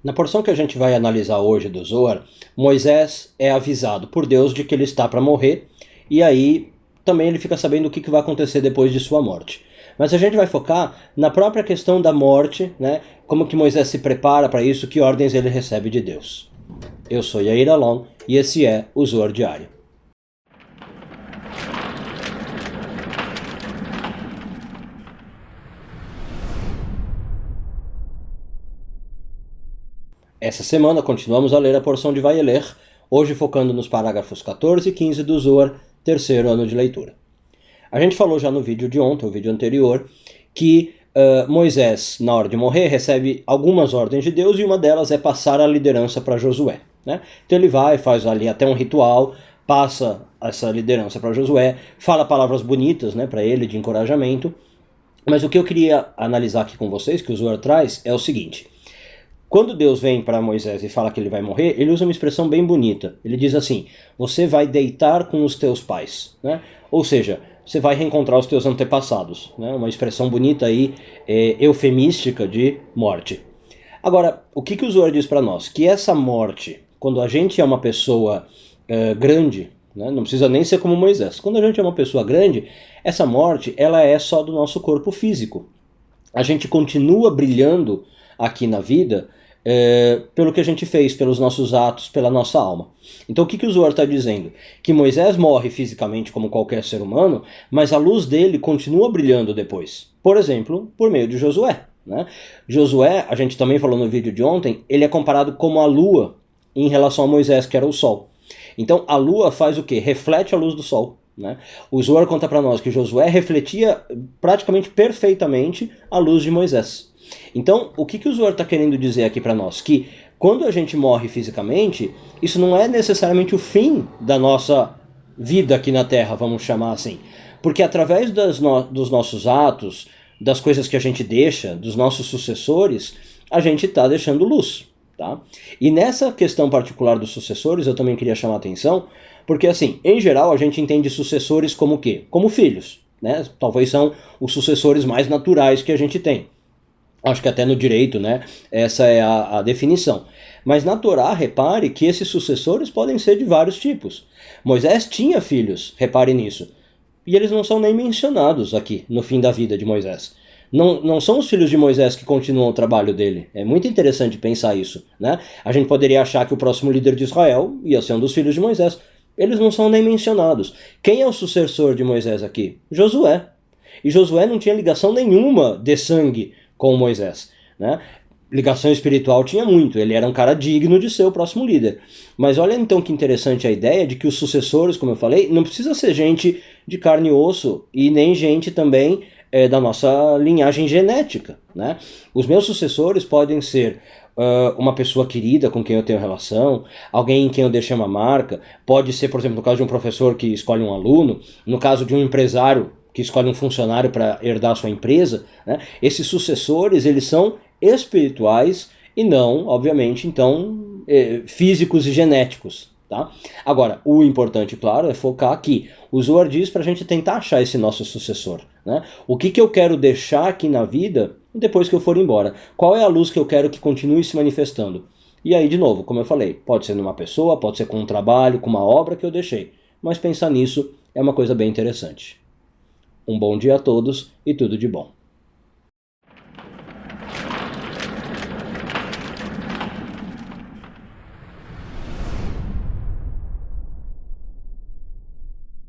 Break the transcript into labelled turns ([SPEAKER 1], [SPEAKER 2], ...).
[SPEAKER 1] Na porção que a gente vai analisar hoje do Zohar, Moisés é avisado por Deus de que ele está para morrer, e aí também ele fica sabendo o que vai acontecer depois de sua morte. Mas a gente vai focar na própria questão da morte, né? Como que Moisés se prepara para isso, que ordens ele recebe de Deus. Eu sou Yair Alon e esse é o Zohar Diário. Essa semana continuamos a ler a porção de Vayeler, hoje focando nos parágrafos 14 e 15 do Zohar, terceiro ano de leitura. A gente falou já no vídeo de ontem, o vídeo anterior, que Moisés, na hora de morrer, recebe algumas ordens de Deus e uma delas é passar a liderança para Josué. Né? Então ele vai, faz ali até um ritual, passa essa liderança para Josué, fala palavras bonitas, né, para ele de encorajamento. Mas o que eu queria analisar aqui com vocês, que o Zohar traz, é o seguinte. Quando Deus vem para Moisés e fala que ele vai morrer, ele usa uma expressão bem bonita. Ele diz assim, você vai deitar com os teus pais. Né? Ou seja, você vai reencontrar os teus antepassados. Né? Uma expressão bonita aí, eufemística de morte. Agora, o que o Zohar diz para nós? Que essa morte, quando a gente é uma pessoa grande, né? Não precisa nem ser como Moisés. Quando a gente é uma pessoa grande, essa morte ela é só do nosso corpo físico. A gente continua brilhando aqui na vida pelo que a gente fez, pelos nossos atos, pela nossa alma. Então o que o Zohar está dizendo? Que Moisés morre fisicamente como qualquer ser humano, mas a luz dele continua brilhando depois. Por exemplo, por meio de Josué. Né? Josué, a gente também falou no vídeo de ontem, ele é comparado como a lua em relação a Moisés, que era o sol. Então a lua faz o quê? Reflete a luz do sol. Né? O Zohar conta para nós que Josué refletia praticamente perfeitamente a luz de Moisés. Então, o que o Zohar está querendo dizer aqui para nós? Que quando a gente morre fisicamente, isso não é necessariamente o fim da nossa vida aqui na Terra, vamos chamar assim. Porque através dos nossos atos, das coisas que a gente deixa, dos nossos sucessores, a gente está deixando luz. Tá? E nessa questão particular dos sucessores, eu também queria chamar a atenção, porque assim, em geral a gente entende sucessores como o quê? Como filhos. Né? Talvez são os sucessores mais naturais que a gente tem. Acho que até no direito, né? Essa é a definição. Mas na Torá, repare que esses sucessores podem ser de vários tipos. Moisés tinha filhos, repare nisso. E eles não são nem mencionados aqui, no fim da vida de Moisés. Não são os filhos de Moisés que continuam o trabalho dele. É muito interessante pensar isso. Né? A gente poderia achar que o próximo líder de Israel ia ser um dos filhos de Moisés. Eles não são nem mencionados. Quem é o sucessor de Moisés aqui? Josué. E Josué não tinha ligação nenhuma de sangue com Moisés, né? Ligação espiritual tinha muito, ele era um cara digno de ser o próximo líder. Mas olha então que interessante a ideia de que os sucessores, como eu falei, não precisa ser gente de carne e osso e nem gente também da nossa linhagem genética, né? Os meus sucessores podem ser uma pessoa querida com quem eu tenho relação, alguém em quem eu deixei uma marca, pode ser, por exemplo, no caso de um professor que escolhe um aluno, no caso de um empresário que escolhe um funcionário para herdar a sua empresa, né? Esses sucessores, eles são espirituais e não, obviamente, então, físicos e genéticos. Tá? Agora, o importante, claro, é focar aqui. O Zohar diz para a gente tentar achar esse nosso sucessor. Né? O que eu quero deixar aqui na vida depois que eu for embora? Qual é a luz que eu quero que continue se manifestando? E aí, de novo, como eu falei, pode ser numa pessoa, pode ser com um trabalho, com uma obra que eu deixei. Mas pensar nisso é uma coisa bem interessante. Um bom dia a todos e tudo de bom.